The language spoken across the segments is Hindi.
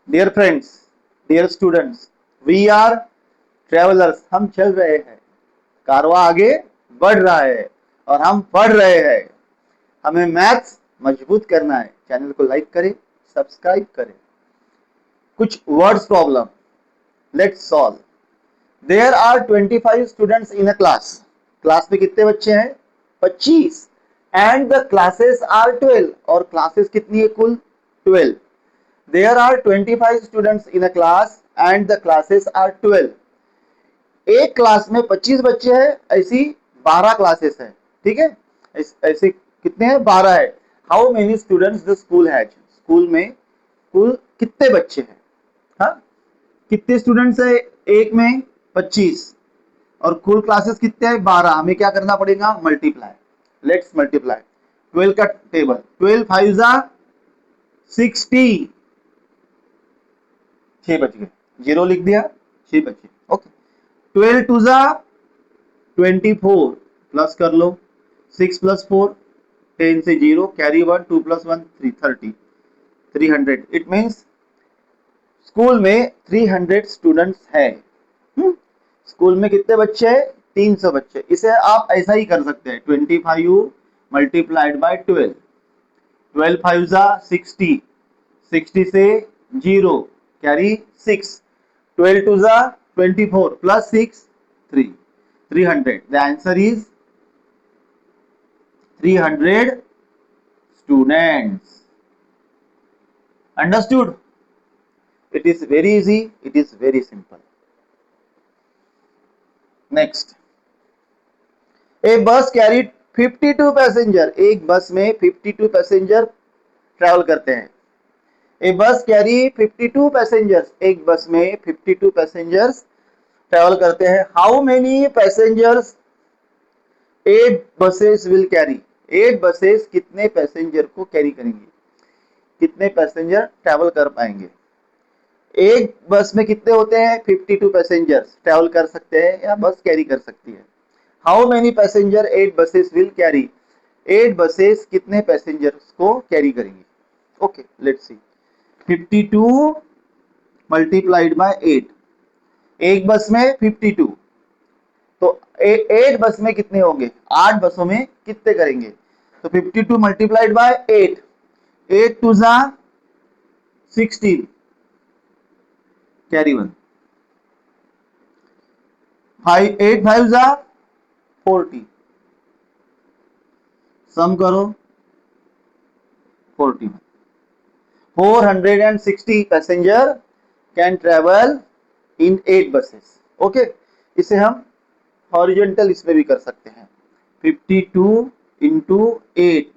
Dear friends, dear students, we are travellers. हम चल रहे हैं, कारवां आगे बढ़ रहा है और हम पढ़ रहे हैं। हमें मैथ्स मजबूत करना है। चैनल को लाइक करें, सब्सक्राइब करें। कुछ words problem, let's solve. There are 25 students in a class. Class में कितने बच्चे हैं? 25। And the classes are 12। और क्लासेस कितनी है कुल? 12। There are 25 students in a class and the classes are 12. एक क्लास में 25 बच्चे हैं, ऐसी 12 क्लासेस है। ठीक है, ऐसे कितने हैं? 12 है। How many students the school has. School में कुल कितने बच्चे हैं? हाँ, कितने स्टूडेंट्स है एक में? 25। और कुल क्लासेस कितने हैं? 12। हमें क्या करना पड़ेगा? मल्टीप्लाई। Let's multiply. 12 का टेबल, 12 5 जा 60। 6 बच गए, जीरो लिख दिया, 6 बचे। ओके, 12 टू जा 24, प्लस कर लो। 6 प्लस 4 10 से 0, carry 1, 2 plus 1 3, 30, 300। It means school में 300 स्टूडेंट्स है। स्कूल में कितने बच्चे हैं? 300 बच्चे। इसे आप ऐसा ही कर सकते हैं, 25 मल्टीप्लाइड बाय 12। 12 5 जा 60, 60 से 0, कैरी 6। 12 टू जा 24 plus 6 3, 300। The answer is 300 students. Understood? It is very easy. It is very simple. Next, a bus carried 52 passenger. एक बस में 52 पैसेंजर ट्रैवल करते हैं। A bus carry 52 passengers। एक बस में 52 पैसेंजर्स ट्रैवल करते हैं। How many passengers 8 buses will carry। 8 buses कितने पैसेंजर को कैरी करेंगे? कितने पैसेंजर ट्रैवल कर पाएंगे? एक बस में कितने होते हैं? 52 पैसेंजर्स ट्रैवल कर सकते हैं या बस कैरी कर सकती है। How many passenger 8 buses will carry. 8 buses कितने पैसेंजर्स को कैरी करेंगी? Okay, let's see. 52 multiplied by 8। एक बस में 52, तो 8 बस में कितने होंगे? 8 बसों में कितने करेंगे? तो 52 मल्टीप्लाइड बाय 8, 8 टू जा 16, कैरी 1, 8 5 जा 40, सम करो 41। 460 passenger can travel in 8 buses. Okay, इसे हम हॉरिजॉन्टल इसमें भी कर सकते हैं। 52 इंटू 8,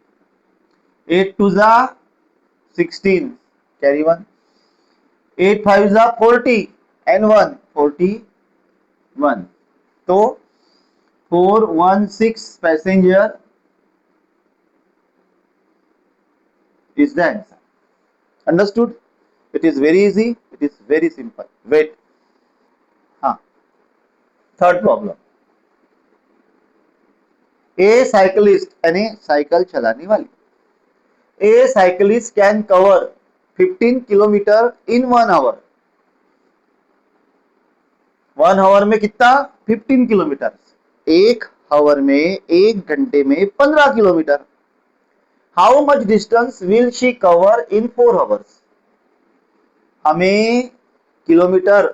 8 टू जा 16, कैरी 1, 8 5 जा 40 एंड 1 41। तो 416 passenger is the answer. Understood? It is very easy. It is very simple. Wait. हाँ, third problem. A cyclist यानी साइकिल चलाने वाली। A cyclist can cover 15 kilometre in 1 hour। 1 hour में कितना? 15 किलोमीटर। एक आवर में, एक घंटे में 15 kilometre. How much distance will she cover in 4 hours. हमें किलोमीटर,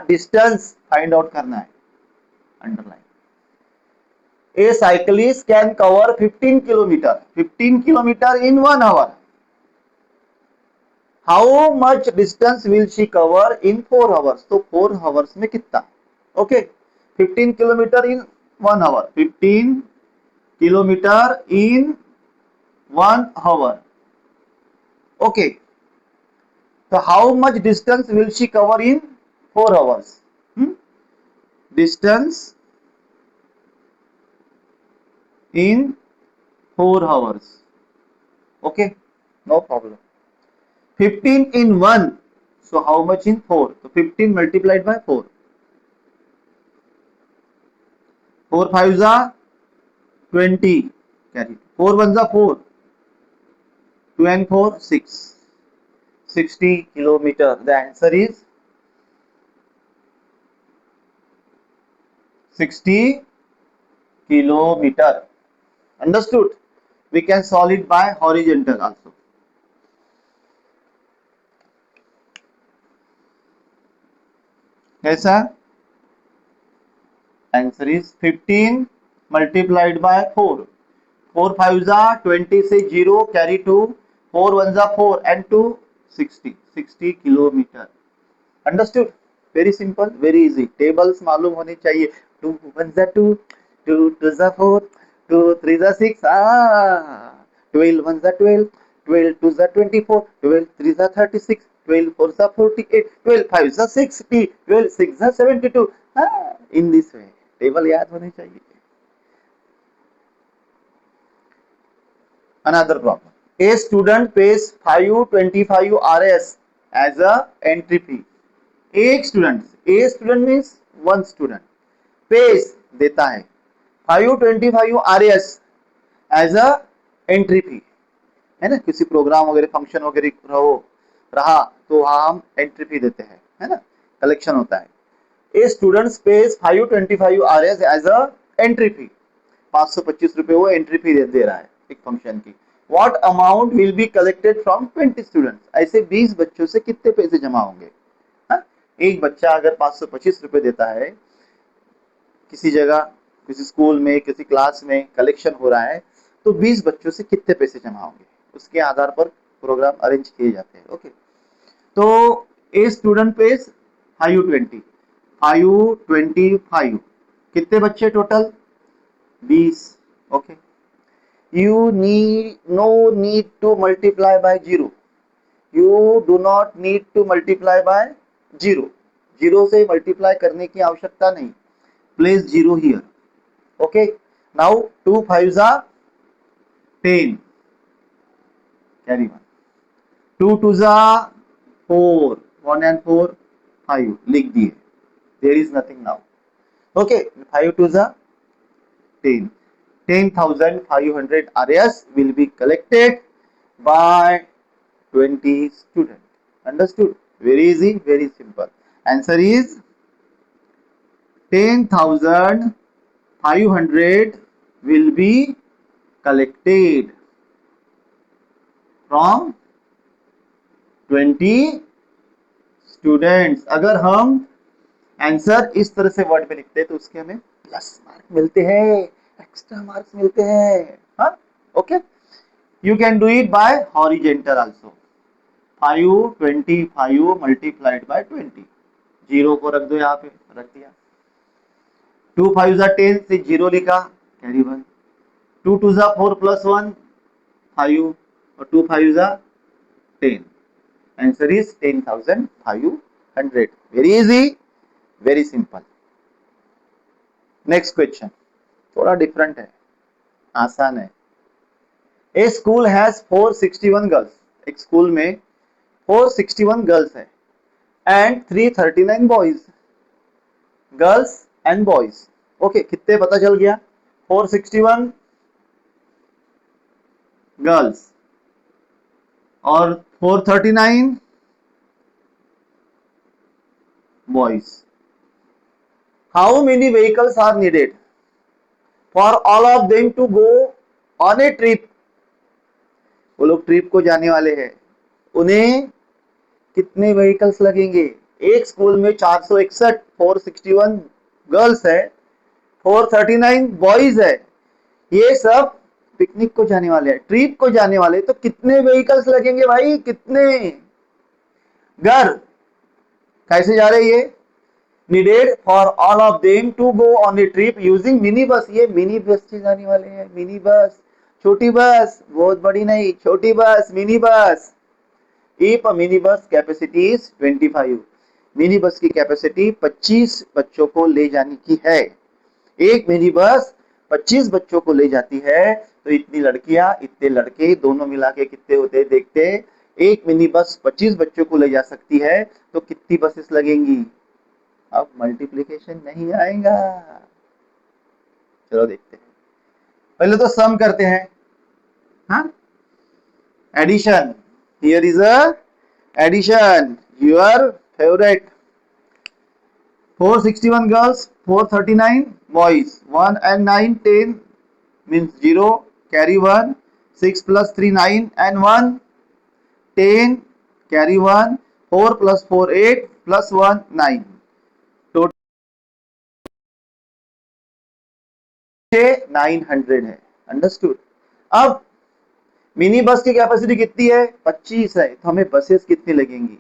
डिस्टेंस फाइंड आउट करना है। Underline. A cyclist can cover 15 kilometer, 15 kilometer in 1 hour. How much distance will she cover in 4 hours? तो 4 hours में कितना? Okay, 15 kilometer in 1 hour, 15 kilometer in 1 hour. Okay, so how much distance will she cover in 4 hours? Distance in 4 hours. Okay, no problem. 15 in 1, so how much in 4? So 15 multiplied by 4. 4 5 are 20, carry 4 1 are 4, 2 and 4 6, 60 kilometer. The answer is 60 kilometer. Understood? We can solve it by horizontal also. कैसा? Answer is 15 multiplied by 4. 4 5 are 20 से 0 carry 2, 4 1 are 4 and 2 60 kilometer. Understood? Very simple, very easy. Tables मालूम होनी चाहिए. 2 1 are 2, 2 2 are 4, 2 3 are 6. 12 1 are 12, 12 2 are 24, 12 3 are 36, 12 4 are 48, 12 5 are 60, 12 6 are 72. In this way, table याद होनी चाहिए. Another problem. A student pays 525 Rs as a entry fee. एक student, a student means one student, pays देता है 525 RS as a entry fee, है ना. किसी प्रोग्राम वगैरह फंक्शन वगैरह रहा तो वहां हम एंट्री फी देते हैं, है ना, कलेक्शन होता है. A student pays 525 RS as a entry fee. 525 रुपए वो एंट्री फी दे रहा है एक फंक्शन की. What amount will be collected from 20 students. ऐसे 20 बच्चों से कितने पैसे जमा होंगे. एक बच्चा अगर 525 रुपए देता है, किसी जगह, किसी स्कूल में, किसी क्लास में कलेक्शन हो रहा है, तो 20 बच्चों से कितने पैसे जमा होंगे, उसके आधार पर प्रोग्राम अरेंज किए जाते हैं. ओके, तो ए स्टूडेंट पेज 525 कितने बच्चे total 20. Okay, you need to multiply by 0. You do not need to multiply by 0. 0 से मल्टीप्लाई करने की आवश्यकता नहीं. Place 0 here. Okay. Now 2 5s are 10. Carry 1. 2 2s are 4. 1 and 4 5. लिख दिए. There is nothing now. Okay. 5 2s are 10. 10,500 RS will be collected by 20 students. Understood? Very easy, very simple. Answer is 10,500 will be collected from 20 students. अगर हम आंसर इस तरह से वर्ड में लिखते हैं तो उसके हमें प्लस मार्क मिलते हैं, एक्स्ट्रा मार्क्स मिलते हैं. हाँ, okay. You can do it by horizontal also. 525 multiplied by 20. 0 को रख दो, यहाँ पे रख दिया. 2 5 are 10 से 0 लिखा, कैरी 1. 2 2 are 4 plus 1 5 और 2 5 are 10. Answer is 10,500. Very easy, very simple. Next question थोड़ा डिफरेंट है, आसान है. A school has 461 girls. एक स्कूल में 461 गर्ल्स है and 339 boys. Girls and boys. Okay, कितने पता चल गया. 461 गर्ल्स और 439 boys. How many vehicles are needed for all of them to go on a trip. वो लोग ट्रिप को जाने वाले हैं, उन्हें कितने व्हीकल्स लगेंगे. एक स्कूल में 461, 461 गर्ल्स है, 439 बॉयज है. ये सब पिकनिक को जाने वाले हैं, ट्रिप को जाने वाले, तो कितने व्हीकल्स लगेंगे भाई, कितने. घर कैसे जा रहे ये. Needed for all of them to go on a trip using mini bus. ये मिनी बस से जाने वाले हैं. मिनी बस, छोटी बस, बहुत बड़ी नहीं, छोटी बस, mini bus. If a minibus capacity is 25, mini bus की कैपेसिटी 25 बच्चों को ले जाने की है. एक मिनी बस 25 बच्चों को ले जाती है, तो इतनी लड़कियां, इतने लड़के, दोनों मिला के कितने होते हैं देखते. एक मिनी बस 25 बच्चों को ले जा सकती है, तो कितनी बसेस लगेंगी. अब मल्टीप्लिकेशन नहीं आएगा. चलो देखते हैं, पहले तो सम करते हैं. हाँ, addition. Here is a Addition, your favorite. 461 girls, 439 boys. 1 and 9, 10 means 0. Carry 1. 6 plus 3, 9 and 1. 10. Carry 1. 4 plus 4, 8 plus 1, 9. Total 900 है. अंडरस्टूड. अब मिनी बस की कैपेसिटी कितनी है? 25 है. तो हमें बसेस कितनी लगेंगी,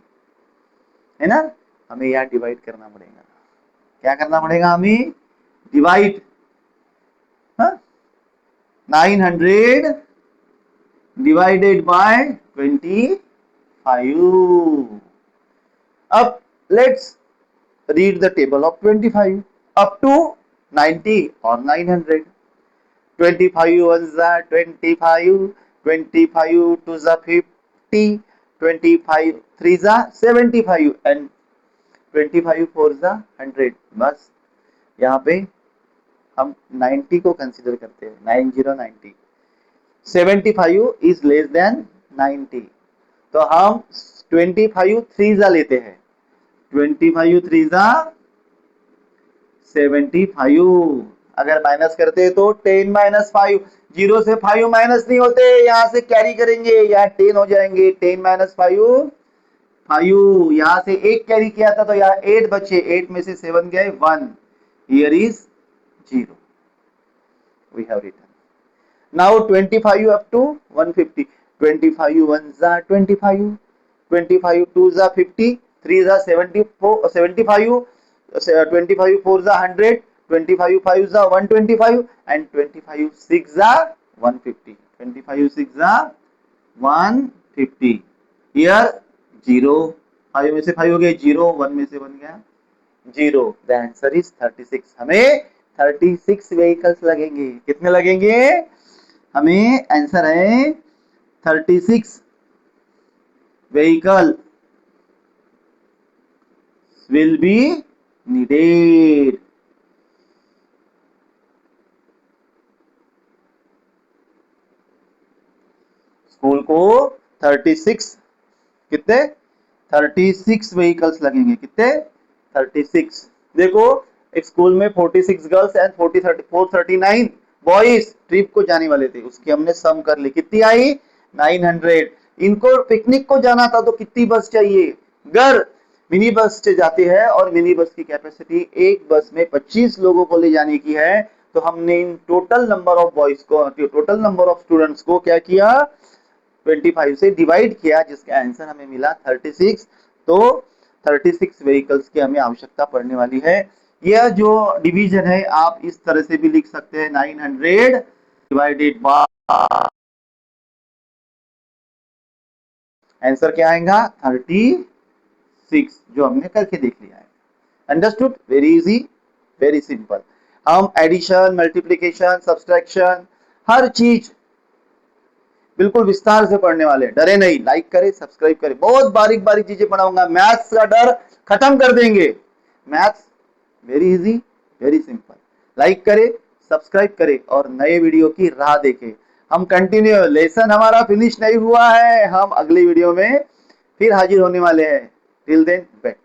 है ना? हमें यहाँ डिवाइड करना पड़ेगा. क्या करना पड़ेगा? हमें डिवाइड. 900 divided by 25. अब let's read the table of 25 up to 90 or 900. 25 ones are 25, 25 twos are 50, 25 threes are 75 and 25 fours are 100. बस यहाँ पे हम 90 को कंसिडर करते हैं. 90. 75 इज लेस देन 90. तो हम 25 थ्रीजा लेते हैं. 25 थ्रीजा 75. अगर माइनस करते हैं तो 10 माइनस 5. 0 से 5 माइनस नहीं होते, यहां से कैरी करेंगे, यहाँ 10 हो जाएंगे. 10 माइनस 5 5. यहां से 1 कैरी किया था तो यहाँ 8 बचे. 8 में से 7 गए 1. Here is 0. We have written. Now 25 up to 150. 25 ones are 25. 25 twos are 50. 3s are 74, 75. 25 fours are 100. 25 fives are 125 and 25 six are 150. 25 six are 150. Here 0. 5 में से 5 हो गए 0. 1 में से 1 गया 0. The answer is 36. हमें 36 व्हीकल्स लगेंगे. कितने लगेंगे? हमें आंसर है 36 vehicle will be needed. School को 36 कितने 36 व्हीकल्स लगेंगे. कितने 36. देखो एक स्कूल में 46 गर्ल्स एंड 439 बॉयज ट्रिप को जाने वाले थे. उसकी हमने सम कर ली. कितनी आई? 900. इनको पिकनिक को जाना था तो कितनी बस चाहिए? अगर मिनी बस से जाते हैं और मिनी बस की कैपेसिटी एक बस में 25 लोगों को ले जाने की है तो हमने in total number of boys को, टोटल नंबर ऑफ स्टूडेंट्स को क्या किया? 25 से डिवाइड किया, जिसका आंसर हमें मिला 36. तो 36 व्हीकल्स की हमें आवश्यकता पड़ने वाली है. यह जो डिवीजन है आप इस तरह से भी लिख सकते हैं. 900 डिवाइडेड बाय, आंसर क्या आएगा? 36, जो हमने करके देख लिया है. Understood? Very easy, very simple. हम एडिशन, मल्टीप्लिकेशन, सब्सट्रैक्शन हर चीज बिल्कुल विस्तार से पढ़ने वाले. डरे नहीं. लाइक करें, सब्सक्राइब करें. बहुत बारीक बारीक चीजें पढ़ाऊंगा. मैथ्स का डर खत्म कर देंगे. Maths very easy, very simple. Like करें, सब्सक्राइब करें और नए वीडियो की राह देखें. हम कंटिन्यू, लेसन हमारा फिनिश नहीं हुआ है. हम अगली वीडियो में फिर हाजिर होने वाले हैं. टिल देन बेट.